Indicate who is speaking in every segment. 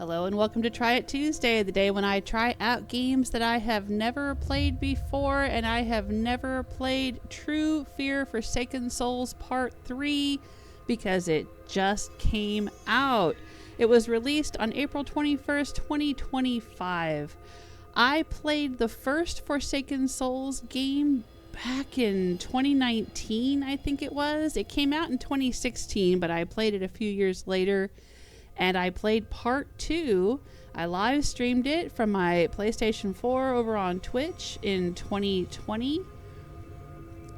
Speaker 1: Hello and welcome to Try It Tuesday, the day when I try out games that I have never played before, and I have never played True Fear Forsaken Souls Part 3 because it just came out. It was released on April 21st, 2025. I played the first Forsaken Souls game back in 2019, I think it was. It came out in 2016, but I played it a few years later. And I played part 2. I live streamed it from my PlayStation 4 over on Twitch in 2020.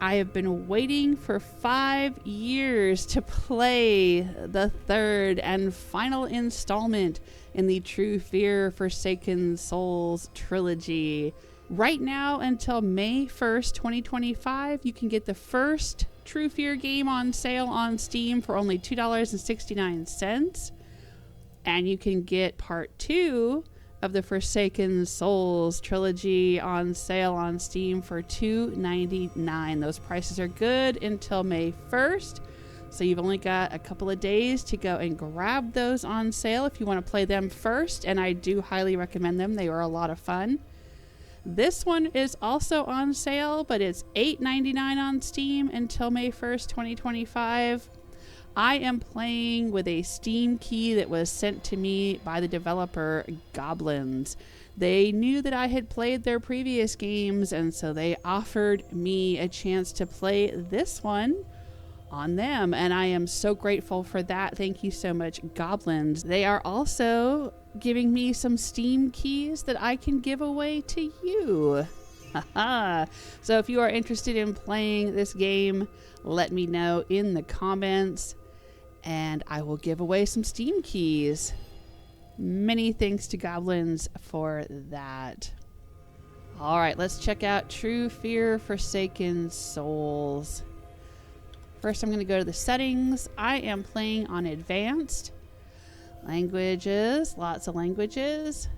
Speaker 1: I have been waiting for 5 years to play the third and final installment in the True Fear Forsaken Souls trilogy. Right now until May 1st, 2025, you can get the first True Fear game on sale on Steam for only $2.69. And you can get part 2 of the Forsaken Souls trilogy on sale on Steam for $2.99. Those prices are good until May 1st. So you've only got a couple of days to go and grab those on sale if you want to play them first. And I do highly recommend them. They are a lot of fun. This one is also on sale, but it's $8.99 on Steam until May 1st, 2025. I am playing with a Steam key that was sent to me by the developer Goblinz. They knew that I had played their previous games, and so they offered me a chance to play this one on them, and I am so grateful for that. Thank you so much, Goblinz. They are also giving me some Steam keys that I can give away to you. So if you are interested in playing this game, let me know in the comments, and I will give away some Steam keys. Many thanks to Goblinz for that. All right, let's check out True Fear Forsaken Souls. First, I'm going to go to the settings. I am playing on advanced. Languages, lots of languages.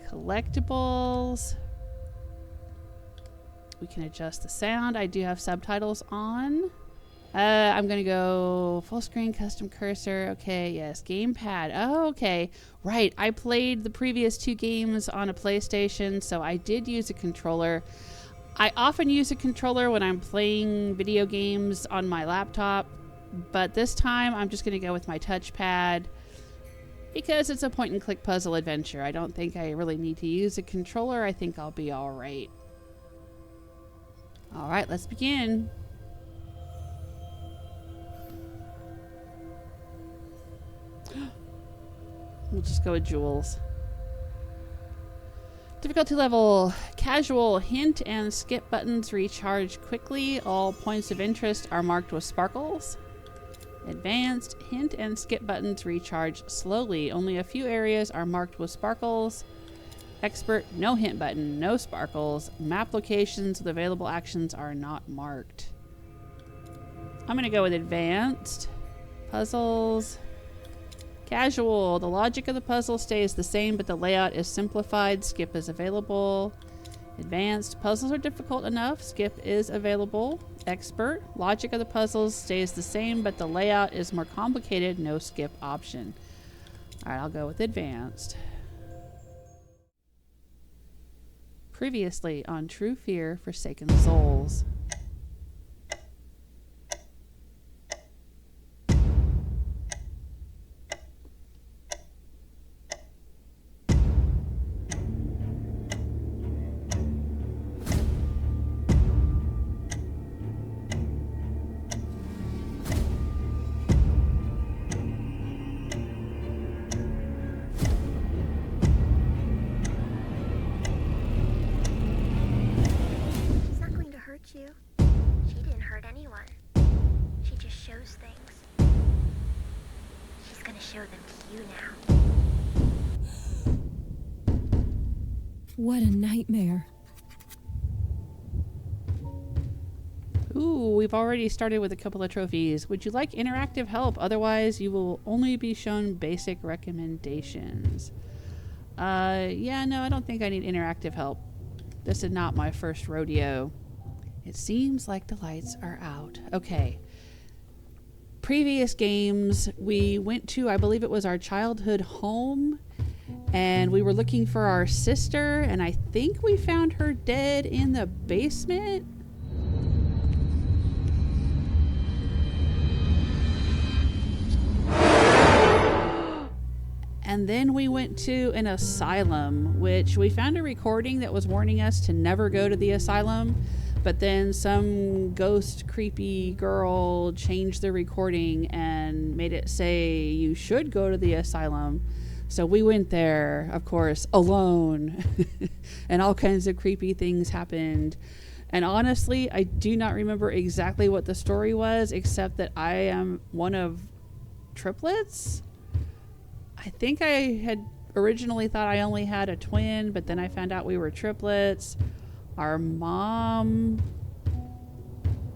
Speaker 1: Collectibles. We can adjust the sound. I do have subtitles on. I'm going to go full screen, custom cursor. Okay, yes. Gamepad. Oh, okay. Right. I played the previous 2 games on a PlayStation, so I did use a controller. I often use a controller when I'm playing video games on my laptop, but this time I'm just going to go with my touchpad because it's a point-and-click puzzle adventure. I don't think I really need to use a controller. I think I'll be all right. All right, let's begin. We'll just go with Jules. Difficulty level, casual. Hint and skip buttons recharge quickly. All points of interest are marked with sparkles. Advanced, hint and skip buttons recharge slowly. Only a few areas are marked with sparkles. Expert, no hint button, no sparkles. Map locations with available actions are not marked. I'm going to go with advanced. Puzzles. Casual. The logic of the puzzle stays the same, but the layout is simplified. Skip is available. Advanced. Puzzles are difficult enough. Skip is available. Expert. Logic of the puzzles stays the same, but the layout is more complicated. No skip option. Alright, I'll go with advanced. Previously on True Fear Forsaken Souls.
Speaker 2: You. She didn't hurt anyone. She just shows things. She's gonna show them to you now.
Speaker 3: What a nightmare.
Speaker 1: Ooh, we've already started with a couple of trophies. Would you like interactive help? Otherwise, you will only be shown basic recommendations. Yeah, no, I don't think I need interactive help. This is not my first rodeo. It seems like the lights are out. Okay. previous games, we went to, I believe it was our childhood home, and we were looking for our sister, and I think we found her dead in the basement. And then we went to an asylum, which we found a recording that was warning us to never go to the asylum. But then some ghost creepy girl changed the recording and made it say you should go to the asylum. So we went there, of course, alone. And all kinds of creepy things happened. And honestly, I do not remember exactly what the story was, except that I am one of triplets. I think I had originally thought I only had a twin, but then I found out we were triplets. Our mom,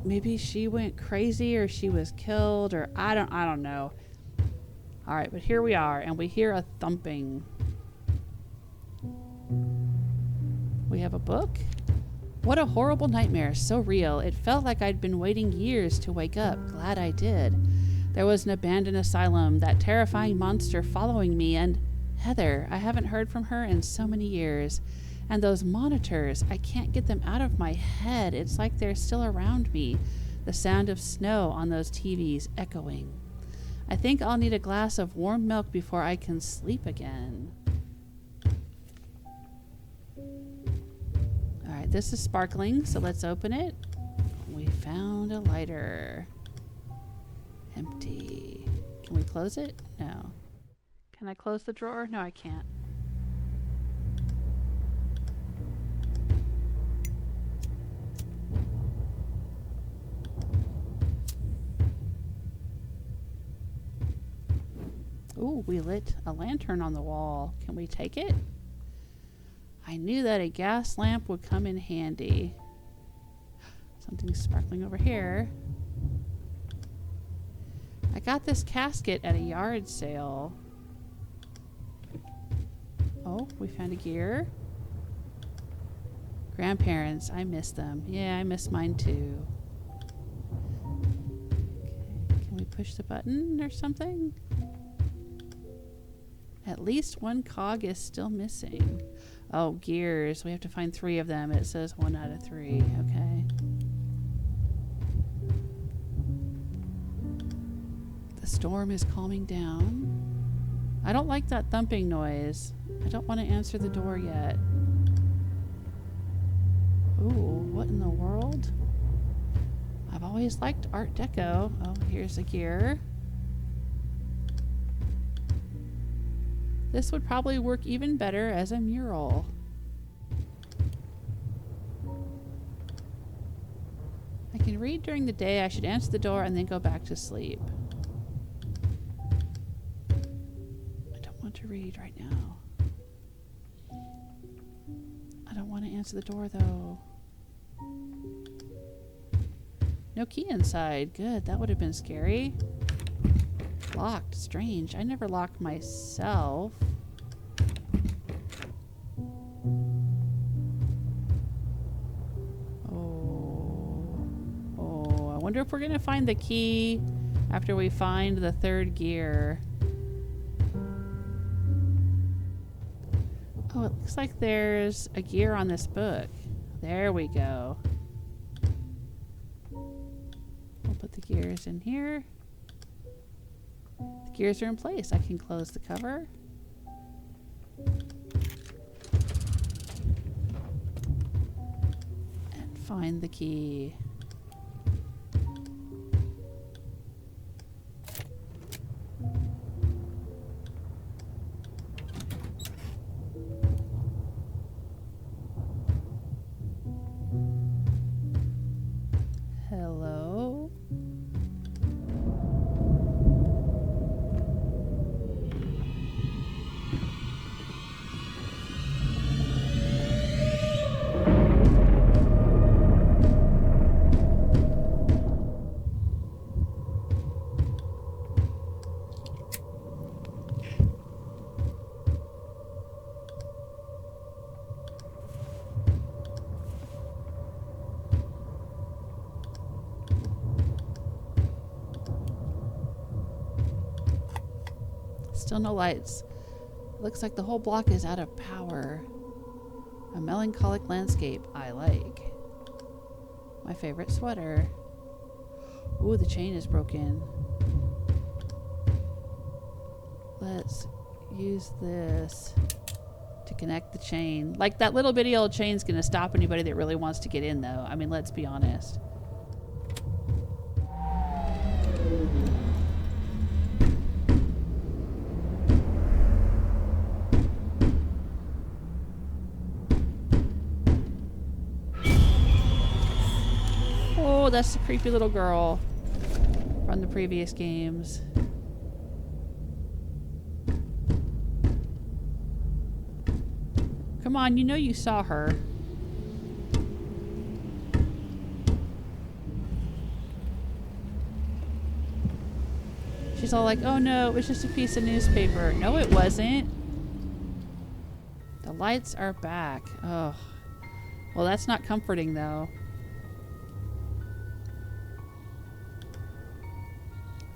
Speaker 1: maybe she went crazy or she was killed, or I don't know. All right, but here we are, and we hear a thumping. We have a book. What a horrible nightmare, so real. It felt like I'd been waiting years to wake up. Glad I did. There was an abandoned asylum, that terrifying monster following me, and Heather. I haven't heard from her in so many years. And those monitors, I can't get them out of my head. It's like they're still around me. The sound of snow on those TVs echoing. I think I'll need a glass of warm milk before I can sleep again. All right, this is sparkling, so let's open it. We found a lighter. Empty. Can we close it? No. Can I close the drawer? No, I can't. Ooh, we lit a lantern on the wall. Can we take it? I knew that a gas lamp would come in handy. Something's sparkling over here. I got this casket at a yard sale. Oh, we found a gear. Grandparents, I miss them. Yeah, I miss mine too. Okay, can we push the button or something? At least one cog is still missing. Oh, gears. We have to find 3 of them. It says 1 out of 3. Okay. The storm is calming down. I don't like that thumping noise. I don't want to answer the door yet. Ooh, what in the world? I've always liked Art Deco. Oh, here's a gear. This would probably work even better as a mural. I can read during the day. I should answer the door and then go back to sleep. I don't want to read right now. I don't want to answer the door though. No key inside. Good, that would have been scary. Locked. Strange. I never locked myself. Oh, I wonder if we're gonna find the key after we find the 3rd gear. Oh, it looks like there's a gear on this book. There we go. We'll put the gears in here. The gears are in place. I can close the cover. And find the key. Hello? Still no lights. Looks like the whole block is out of power. A melancholic landscape I like. My favorite sweater. Ooh, the chain is broken. Let's use this to connect the chain. Like, that little bitty old chain's gonna stop anybody that really wants to get in, though. I mean, let's be honest. Oh, that's the creepy little girl from the previous games. Come on, you know you saw her. She's all like, oh no, it was just a piece of newspaper. No, it wasn't. The lights are back. Oh. Well, that's not comforting, though.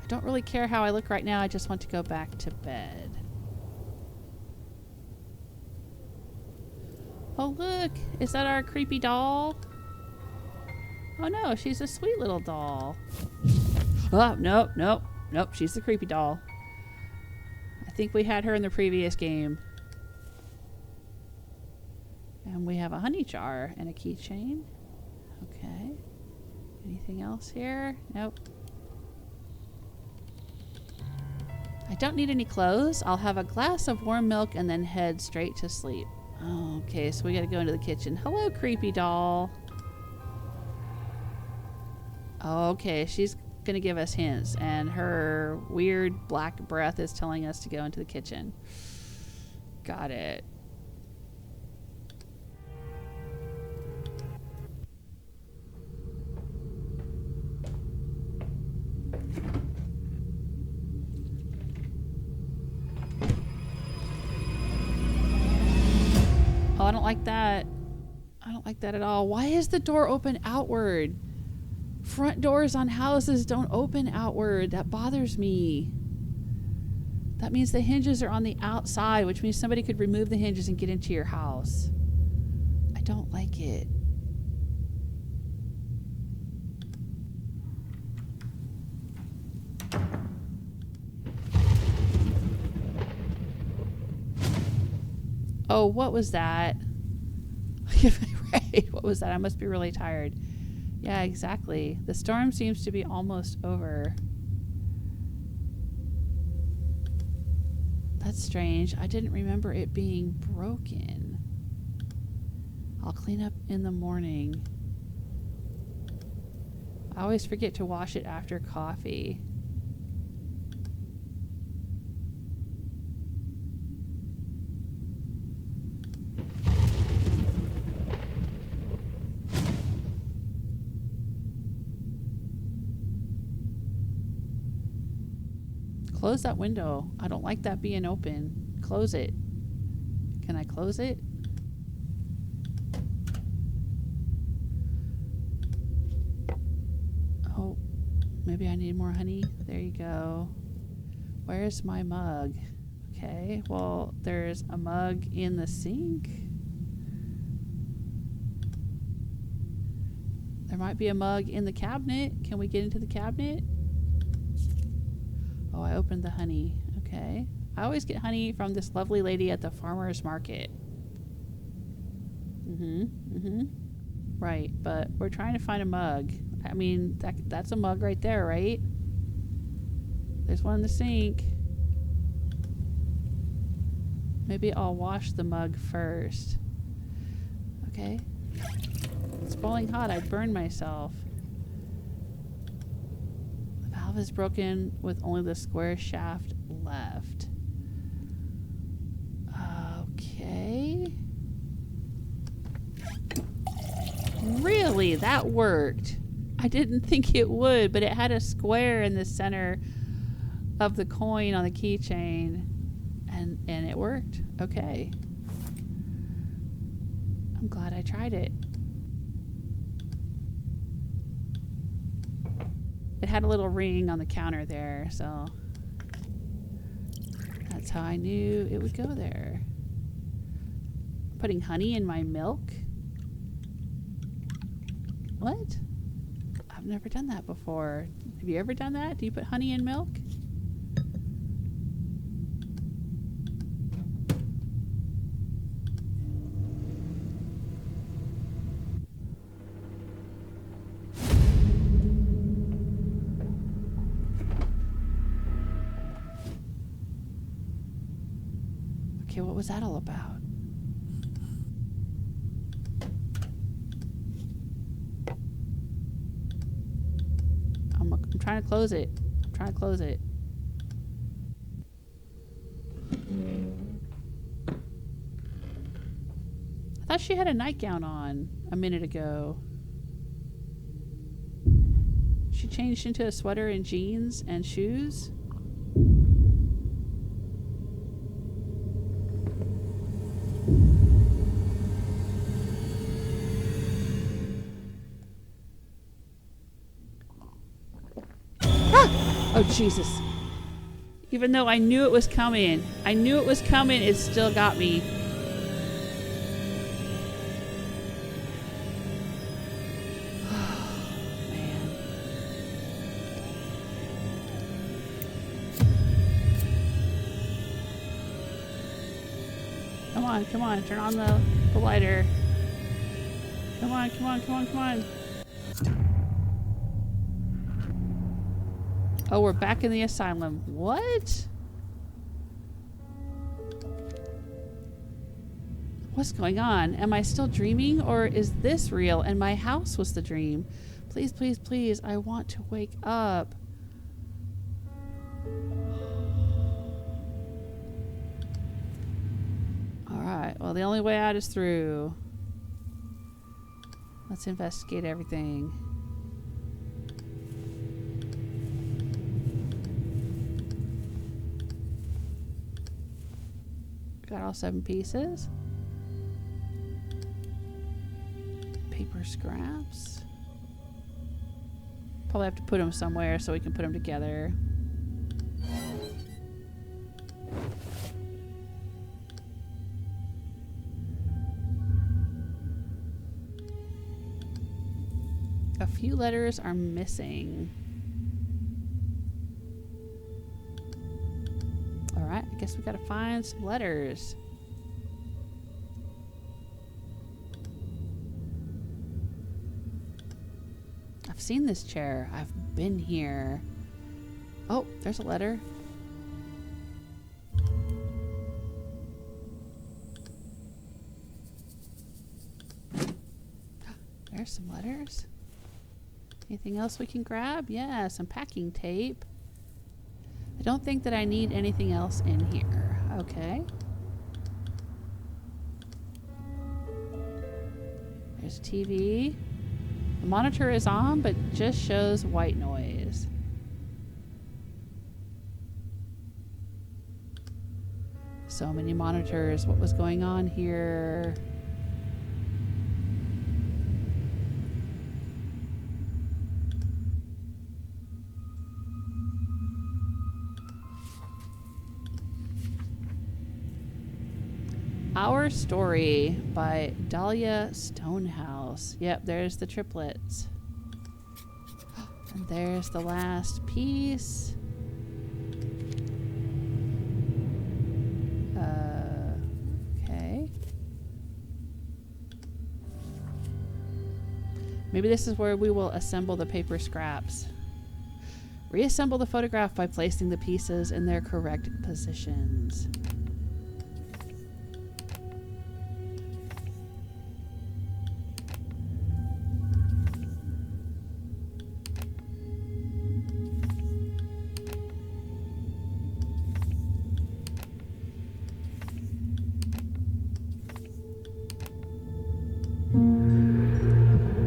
Speaker 1: I don't really care how I look right now. I just want to go back to bed. Oh, look. Is that our creepy doll? Oh, no. She's a sweet little doll. Oh, nope, nope. Nope, she's the creepy doll. I think we had her in the previous game. And we have a honey jar and a keychain. Okay. Anything else here? Nope. I don't need any clothes. I'll have a glass of warm milk and then head straight to sleep. Okay, so we gotta go into the kitchen. Hello, creepy doll. Okay, she's gonna give us hints, and her weird black breath is telling us to go into the kitchen. Got it. Oh, I don't like that. I don't like that at all. Why is the door open outward? Front doors on houses don't open outward. That bothers me. That means the hinges are on the outside, which means somebody could remove the hinges and get into your house. I don't like it. Oh, what was that? Right, what was that? I must be really tired. Yeah, exactly. The storm seems to be almost over. That's strange. I didn't remember it being broken. I'll clean up in the morning. I always forget to wash it after coffee. Close that window. I don't like that being open. Close it. Can I close it? Oh, maybe I need more honey. There you go. Where's my mug? Okay, well, there's a mug in the sink. There might be a mug in the cabinet. Can we get into the cabinet? Oh, I opened the honey. Okay. I always get honey from this lovely lady at the farmer's market. Right, but we're trying to find a mug. I mean, that's a mug right there, right? There's one in the sink. Maybe I'll wash the mug first. Okay. It's boiling hot. I'd burn myself. The valve is broken with only the square shaft left. Okay. Really? That worked. I didn't think it would, but it had a square in the center of the coin on the keychain, and it worked. Okay. I'm glad I tried it. It had a little ring on the counter there, so That's how I knew it would go there. Putting honey in my milk? What? I've never done that before. Have you ever done that? Do you put honey in milk? Okay, what was that all about? I'm trying to close it. I'm trying to close it. I thought she had a nightgown on a minute ago. She changed into a sweater and jeans and shoes. Oh, Jesus. Even though I knew it was coming, it still got me. Man. Come on, turn on the lighter. Come on. Oh, we're back in the asylum. What? What's going on? Am I still dreaming, or is this real and my house was the dream? Please, please, please, I want to wake up. Alright, well, the only way out is through. Let's investigate everything. Got all 7 pieces. Paper scraps. Probably have to put them somewhere so we can put them together. A few letters are missing. Alright, I guess we gotta find some letters. I've seen this chair. I've been here. Oh, there's a letter. There's some letters. Anything else we can grab? Yeah, some packing tape. I don't think that I need anything else in here. Okay. There's a TV. The monitor is on, but just shows white noise. So many monitors. What was going on here? Our Story by Dahlia Stonehouse. Yep, there's the triplets. And there's the last piece. Okay. Maybe this is where we will assemble the paper scraps. Reassemble the photograph by placing the pieces in their correct positions.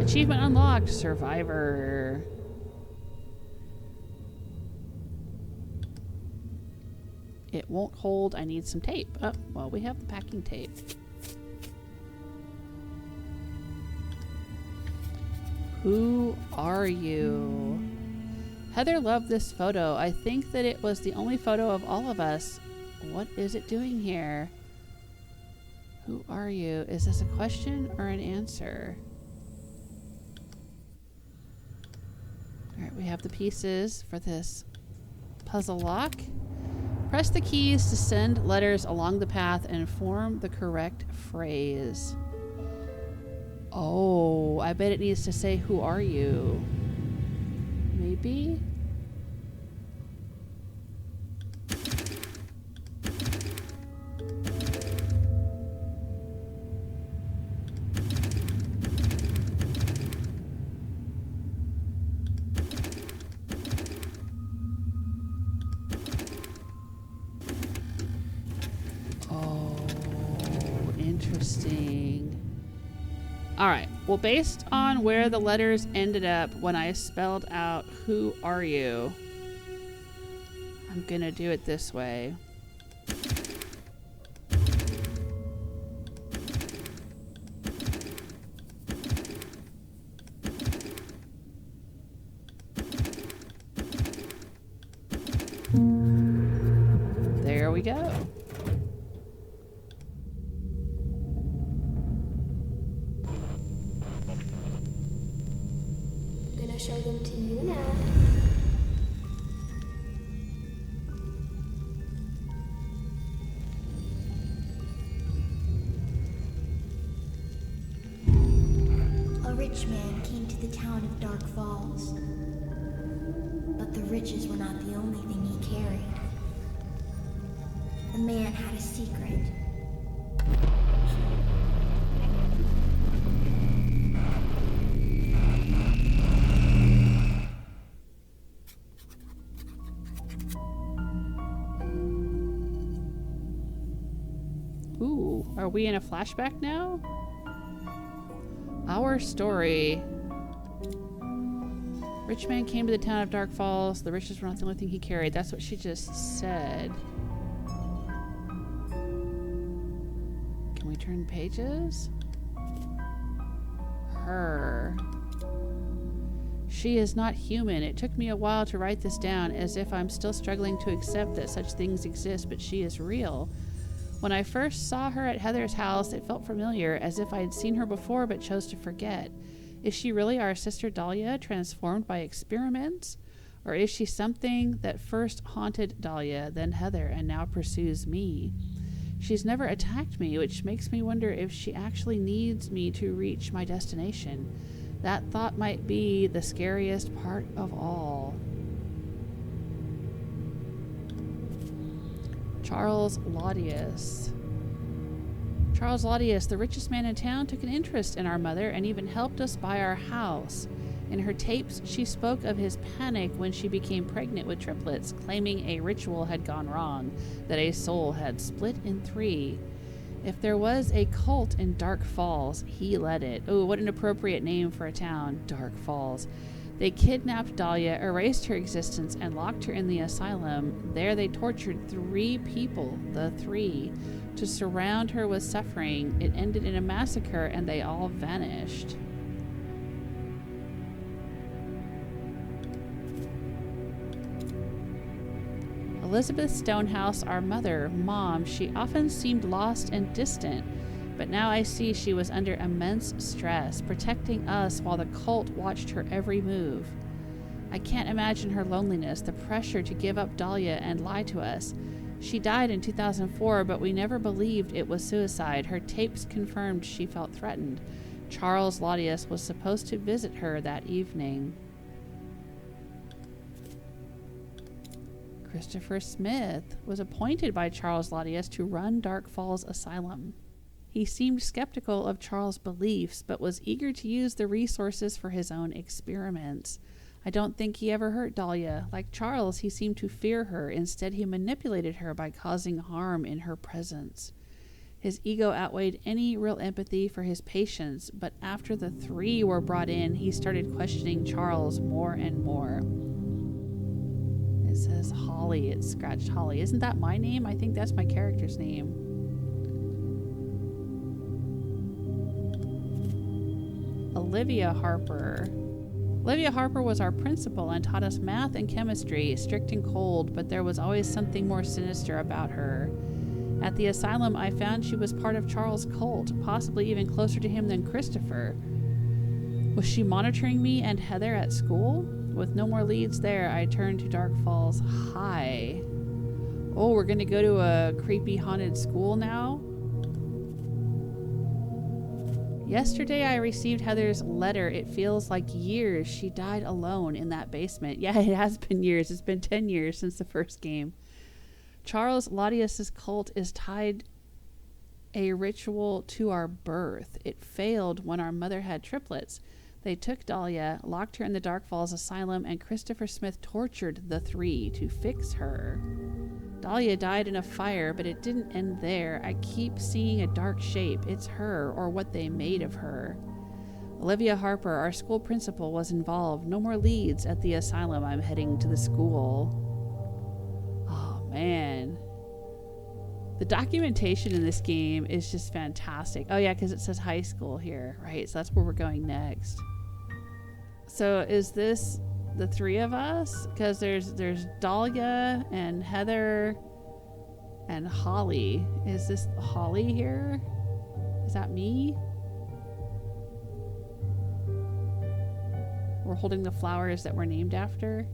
Speaker 1: Achievement unlocked, Survivor. It won't hold. I need some tape. Oh, well, we have the packing tape. Who are you? Heather loved this photo. I think that it was the only photo of all of us What is it doing here? Who are you? Is this a question or an answer? Alright, we have the pieces for this puzzle lock. Press the keys to send letters along the path and form the correct phrase. Oh, I bet it needs to say, who are you? Maybe? Interesting. Alright, well, based on where the letters ended up when I spelled out who are you, I'm gonna do it this way. There we go.
Speaker 2: Show them to you now. A rich man came to the town of Dark Falls. But the riches were not the only thing he carried. The man had a secret.
Speaker 1: Ooh, are we in a flashback now? Our story. Rich man came to the town of Dark Falls. The riches were not the only thing he carried. That's what she just said. Can we turn pages? Her. She is not human. It took me a while to write this down, as if I'm still struggling to accept that such things exist, but she is real. When I first saw her at Heather's house, it felt familiar, as if I had seen her before but chose to forget. Is she really our sister Dahlia, transformed by experiments? Or is she something that first haunted Dahlia, then Heather, and now pursues me? She's never attacked me, which makes me wonder if she actually needs me to reach my destination. That thought might be the scariest part of all. Charles Laudius. Charles Laudius, the richest man in town, took an interest in our mother and even helped us buy our house. In her tapes, she spoke of his panic when she became pregnant with triplets, claiming a ritual had gone wrong, that a soul had split in three. If there was a cult in Dark Falls, he led it. Oh, what an appropriate name for a town, Dark Falls. They kidnapped Dahlia, erased her existence, and locked her in the asylum. There they tortured 3 people, the 3, to surround her with suffering. It ended in a massacre, and they all vanished. Elizabeth Stonehouse, our mother, Mom, she often seemed lost and distant. But now I see she was under immense stress, protecting us while the cult watched her every move. I can't imagine her loneliness, the pressure to give up Dahlia and lie to us. She died in 2004, but we never believed it was suicide. Her tapes confirmed she felt threatened. Charles Laudius was supposed to visit her that evening. Christopher Smith was appointed by Charles Laudius to run Dark Falls Asylum. He seemed skeptical of Charles' beliefs, but was eager to use the resources for his own experiments. I don't think he ever hurt Dahlia. Like Charles, he seemed to fear her. Instead, he manipulated her by causing harm in her presence. His ego outweighed any real empathy for his patients, but after the 3 were brought in, he started questioning Charles more and more. It says Holly. It's scratched Holly. Isn't that my name? I think that's my character's name. Olivia Harper. Olivia Harper was our principal and taught us math and chemistry, strict and cold, but there was always something more sinister about her. At the asylum, I found she was part of Charles' cult, possibly even closer to him than Christopher. Was she monitoring me and Heather at school? With no more leads there, I turned to Dark Falls High. Oh, we're gonna go to a creepy haunted school now? Yesterday I received Heather's letter. It feels like years. She died alone in that basement. Yeah, it has been years. It's been 10 years since the first game. Charles Laudius's cult is tied a ritual to our birth. It failed when our mother had triplets. They took Dahlia, locked her in the Dark Falls Asylum, and Christopher Smith tortured the three to fix her. Dahlia died in a fire, but it didn't end there. I keep seeing a dark shape. It's her, or what they made of her. Olivia Harper, our school principal, was involved. No more leads at the asylum. I'm heading to the school. Oh, man. The documentation in this game is just fantastic. Oh, yeah, because it says high school here, right? So that's where we're going next. So is this the three of us? Because there's Dahlia and Heather and Holly. Is this Holly here? Is that me? We're holding the flowers that we're named after.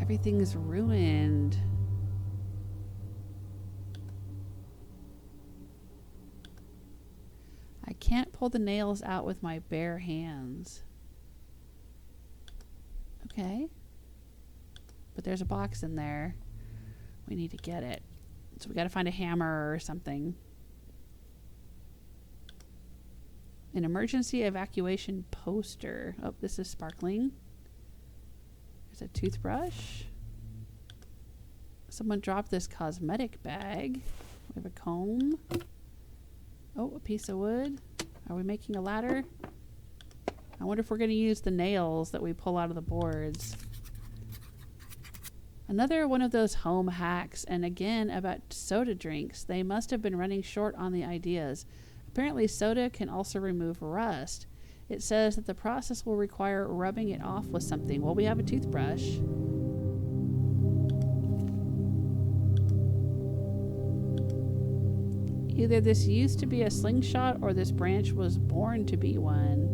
Speaker 1: Everything's ruined. I can't pull the nails out with my bare hands. Okay. But there's a box in there. We need to get it. So we got to find a hammer or something. An emergency evacuation poster. Oh, this is sparkling. There's a toothbrush. Someone dropped this cosmetic bag. We have a comb. Oh, a piece of wood. Are we making a ladder? I wonder if we're going to use the nails that we pull out of the boards. Another one of those home hacks, and again about soda drinks. They must have been running short on the ideas. Apparently soda can also remove rust. It says that the process will require rubbing it off with something. Well, we have a toothbrush. Either this used to be a slingshot or this branch was born to be one.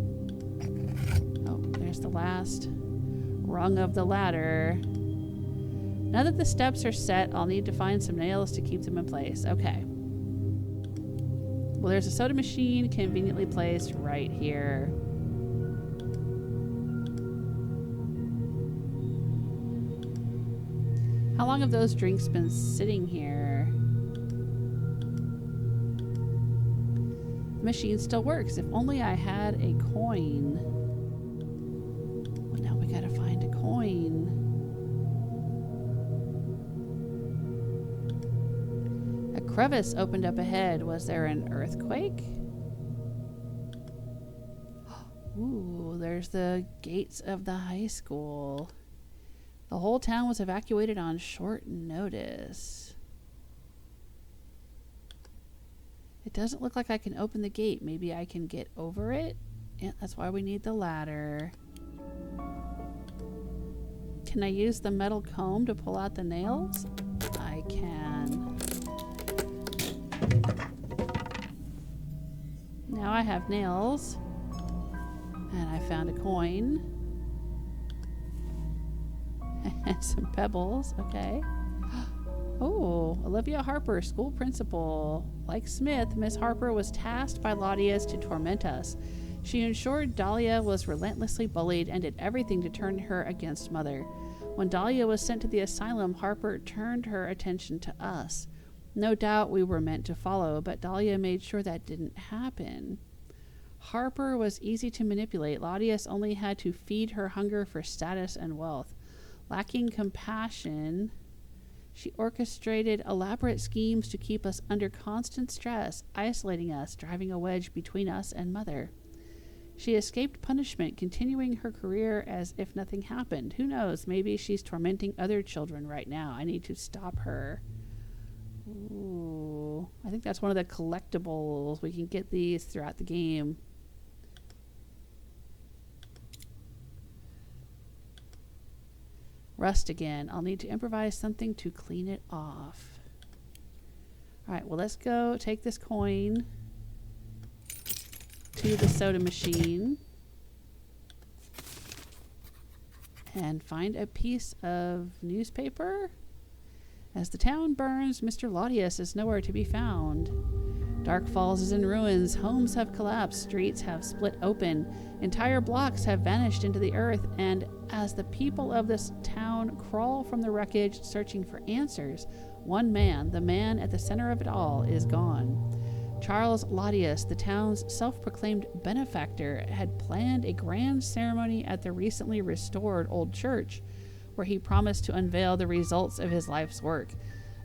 Speaker 1: Oh, there's the last rung of the ladder. Now that the steps are set, I'll need to find some nails to keep them in place. Okay. Well, there's a soda machine conveniently placed right here. How long have those drinks been sitting here? The machine still works. If only I had a coin. Well, now we gotta find a coin. A crevice opened up ahead. Was there an earthquake? Ooh, there's the gates of the high school. The whole town was evacuated on short notice. It doesn't look like I can open the gate. Maybe I can get over it? Yeah, that's why we need the ladder. Can I use the metal comb to pull out the nails? I can. Now I have nails. And I found a coin. And some pebbles. Okay. Oh, Olivia Harper, school principal. Like Smith, Miss Harper was tasked by Laudius to torment us. She ensured Dahlia was relentlessly bullied and did everything to turn her against Mother. When Dahlia was sent to the asylum, Harper turned her attention to us. No doubt we were meant to follow, but Dahlia made sure that didn't happen. Harper was easy to manipulate. Laudius only had to feed her hunger for status and wealth. Lacking compassion, she orchestrated elaborate schemes to keep us under constant stress, isolating us, driving a wedge between us and Mother. She escaped punishment, continuing her career as if nothing happened. Who knows? Maybe she's tormenting other children right now. I need to stop her. Ooh. I think that's one of the collectibles. We can get these throughout the game. Rust again. I'll need to improvise something to clean it off. Alright, well, let's go take this coin to the soda machine and find a piece of newspaper. As the town burns, Mr. Laudius is nowhere to be found. Dark Falls is in ruins. Homes have collapsed. Streets have split open. Entire blocks have vanished into the earth. And as the people of this town crawl from the wreckage searching for answers, one man, the man at the center of it all, is gone. Charles Laudius, the town's self-proclaimed benefactor, had planned a grand ceremony at the recently restored old church, where he promised to unveil the results of his life's work.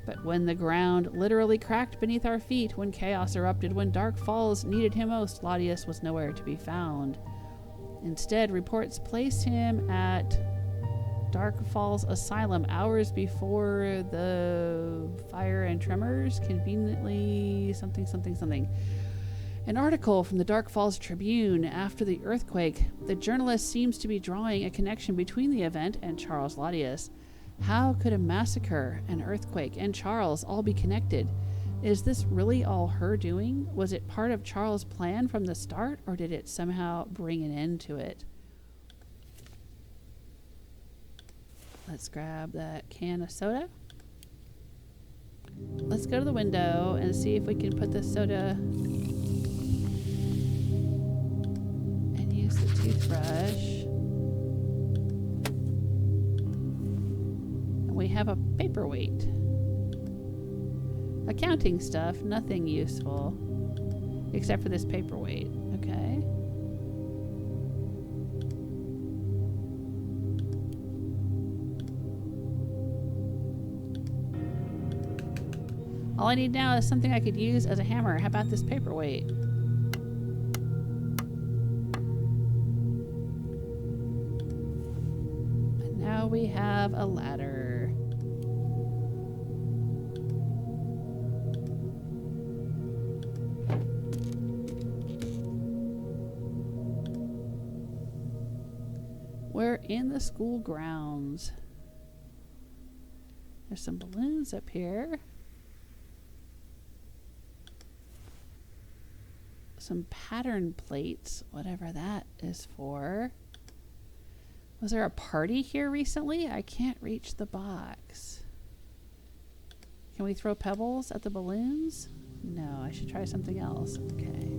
Speaker 1: But when the ground literally cracked beneath our feet, when chaos erupted, when Dark Falls needed him most, Laudius was nowhere to be found. Instead, reports place him at Dark Falls Asylum hours before the fire and tremors, conveniently something. An article from the Dark Falls Tribune after the earthquake. The journalist seems to be drawing a connection between the event and Charles Laudius. How could a massacre, an earthquake, and Charles all be connected? Is this really all her doing? Was it part of Charles' plan from the start, or did it somehow bring an end to it? Let's grab that can of soda. Let's go to the window and see if we can put the soda and use the toothbrush. And we have a paperweight. Accounting stuff, nothing useful. Except for this paperweight. Okay. All I need now is something I could use as a hammer. How about this paperweight? And now we have a ladder. We're in the school grounds. There's some balloons up here. Some pattern plates, whatever that is for. Was there a party here recently? I can't reach the box. Can we throw pebbles at the balloons? No, I should try something else. Okay.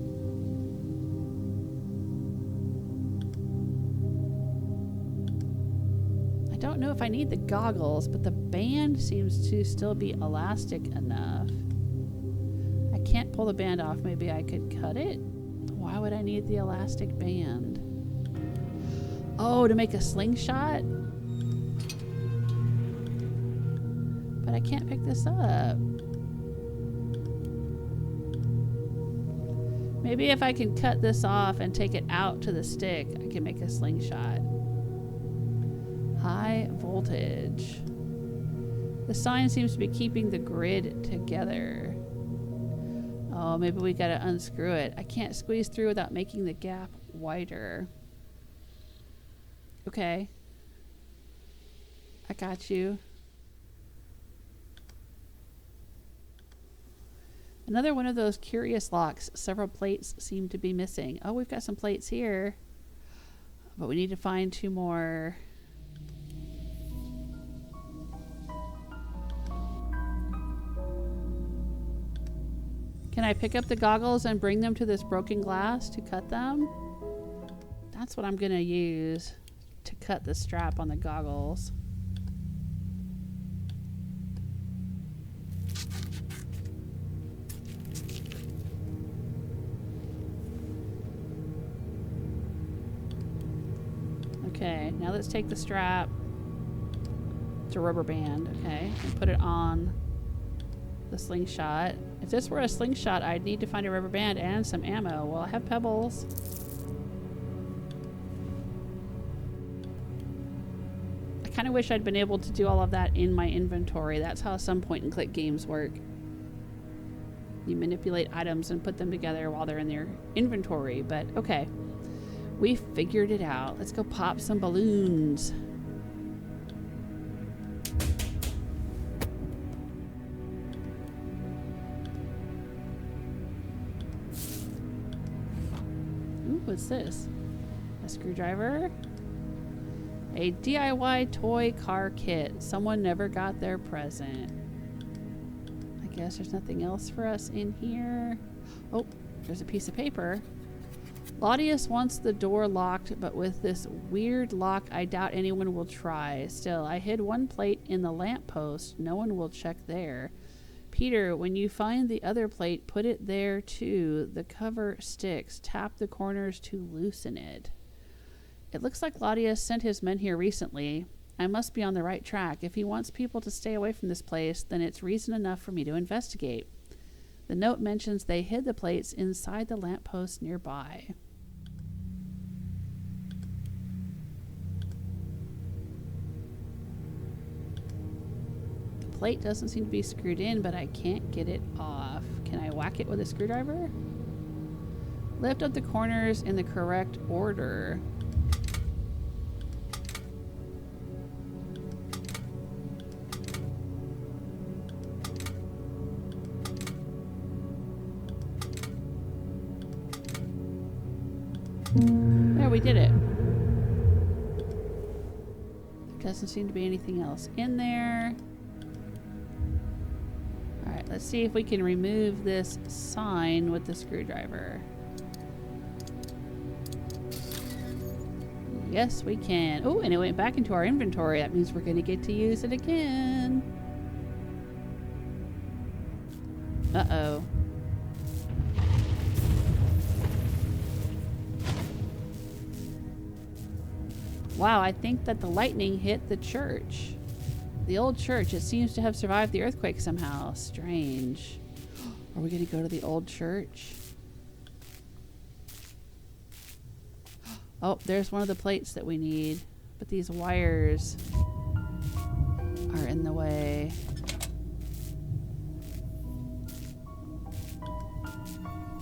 Speaker 1: I don't know if I need the goggles, but the band seems to still be elastic enough. I can't pull the band off. Maybe I could cut it? Why would I need the elastic band? Oh, to make a slingshot? But I can't pick this up. Maybe if I can cut this off and take it out to the stick, I can make a slingshot. High voltage. The sign seems to be keeping the grid together. Oh, maybe we gotta unscrew it. I can't squeeze through without making the gap wider. Okay. I got you. Another one of those curious locks. Several plates seem to be missing. Oh, we've got some plates here. But we need to find 2 more. Can I pick up the goggles and bring them to this broken glass to cut them? That's what I'm gonna use to cut the strap on the goggles. Okay, now let's take the strap. It's a rubber band, okay, and put it on the slingshot. If this were a slingshot, I'd need to find a rubber band and some ammo. Well, I have pebbles. I kind of wish I'd been able to do all of that in my inventory. That's how some point-and-click games work. You manipulate items and put them together while they're in their inventory, but okay. We figured it out. Let's go pop some balloons. Ooh, what's this? A screwdriver? A DIY toy car kit. Someone never got their present. I guess there's nothing else for us in here. Oh, there's a piece of paper. Claudius wants the door locked, but with this weird lock, I doubt anyone will try. Still, I hid one plate in the lamppost. No one will check there. Peter, when you find the other plate, put it there too. The cover sticks. Tap the corners to loosen it. It looks like Claudius sent his men here recently. I must be on the right track. If he wants people to stay away from this place, then it's reason enough for me to investigate. The note mentions they hid the plates inside the lamppost nearby. The plate doesn't seem to be screwed in, but I can't get it off. Can I whack it with a screwdriver? Lift up the corners in the correct order. There, we did it. There doesn't seem to be anything else in there. Alright, let's see if we can remove this sign with the screwdriver. Yes, we can. Oh, and it went back into our inventory. That means we're going to get to use it again. Uh-oh. Wow, I think that the lightning hit the church. The old church. It seems to have survived the earthquake somehow. Strange. Are we going to go to the old church? Oh, there's one of the plates that we need. But these wires are in the way.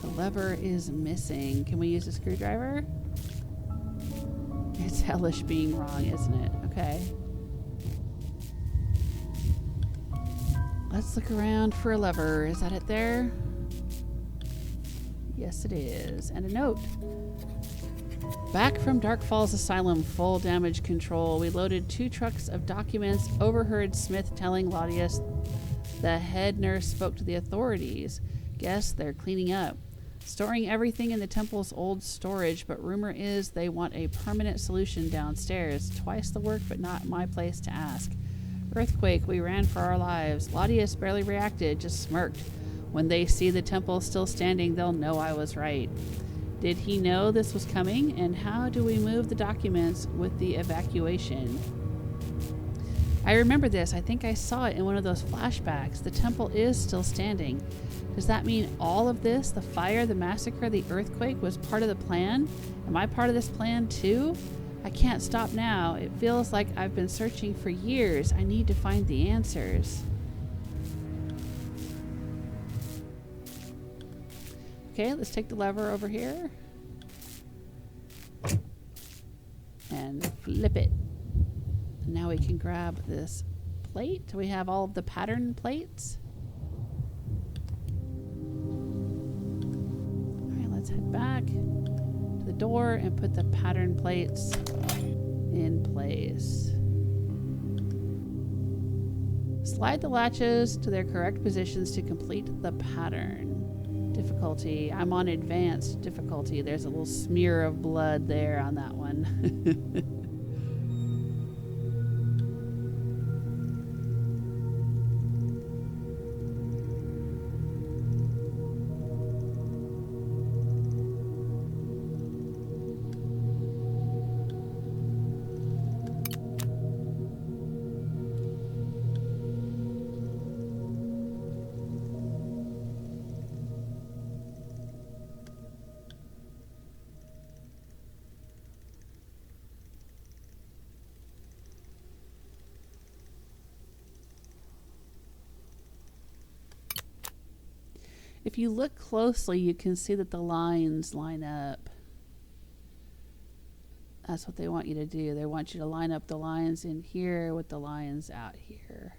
Speaker 1: The lever is missing. Can we use a screwdriver? It's hellish being wrong, isn't it? Okay. Let's look around for a lever. Is that it there? Yes, it is. And a note. Back from Dark Falls Asylum, full damage control. We loaded 2 trucks of documents. Overheard Smith telling Claudius the head nurse spoke to the authorities. Guess they're cleaning up. Storing everything in the temple's old storage, but rumor is they want a permanent solution downstairs. Twice the work, but not my place to ask. Earthquake, we ran for our lives. Claudius barely reacted, just smirked. When they see the temple still standing, they'll know I was right. Did he know this was coming? And how do we move the documents with the evacuation? I remember this. I think I saw it in one of those flashbacks. The temple is still standing. Does that mean all of this, the fire, the massacre, the earthquake, was part of the plan? Am I part of this plan too? I can't stop now. It feels like I've been searching for years. I need to find the answers. Okay, let's take the lever over here. And flip it. And now we can grab this plate. We have all of the pattern plates. Let's head back to the door and put the pattern plates in place. Slide the latches to their correct positions to complete the pattern. Difficulty. I'm on advanced difficulty. There's a little smear of blood there on that one. If you look closely, you can see that the lines line up. That's what they want you to do. They want you to line up the lines in here with the lines out here.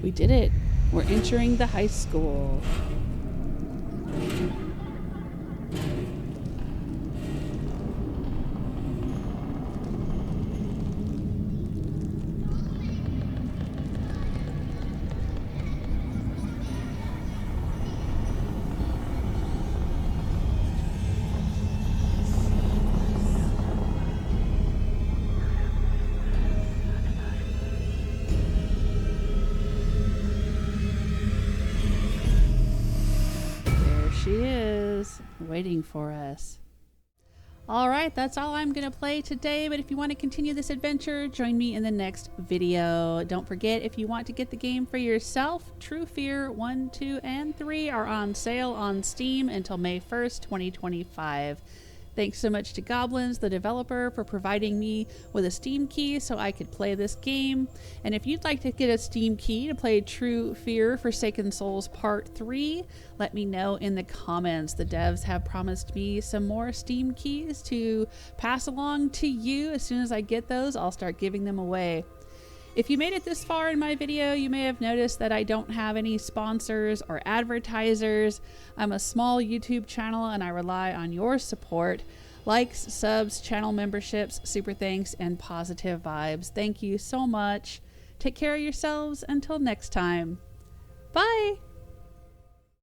Speaker 1: We did it. We're entering the high school. She is waiting for us. All right, that's all I'm going to play today, but if you want to continue this adventure, join me in the next video. Don't forget, if you want to get the game for yourself, True Fear 1, 2, and 3 are on sale on Steam until May 1st, 2025. Thanks so much to Goblinz, the developer, for providing me with a Steam key so I could play this game. And if you'd like to get a Steam key to play True Fear Forsaken Souls Part 3, let me know in the comments. The devs have promised me some more Steam keys to pass along to you. As soon as I get those, I'll start giving them away. If you made it this far in my video, you may have noticed that I don't have any sponsors or advertisers. I'm a small YouTube channel and I rely on your support. Likes, subs, channel memberships, super thanks, and positive vibes. Thank you so much. Take care of yourselves until next time. Bye!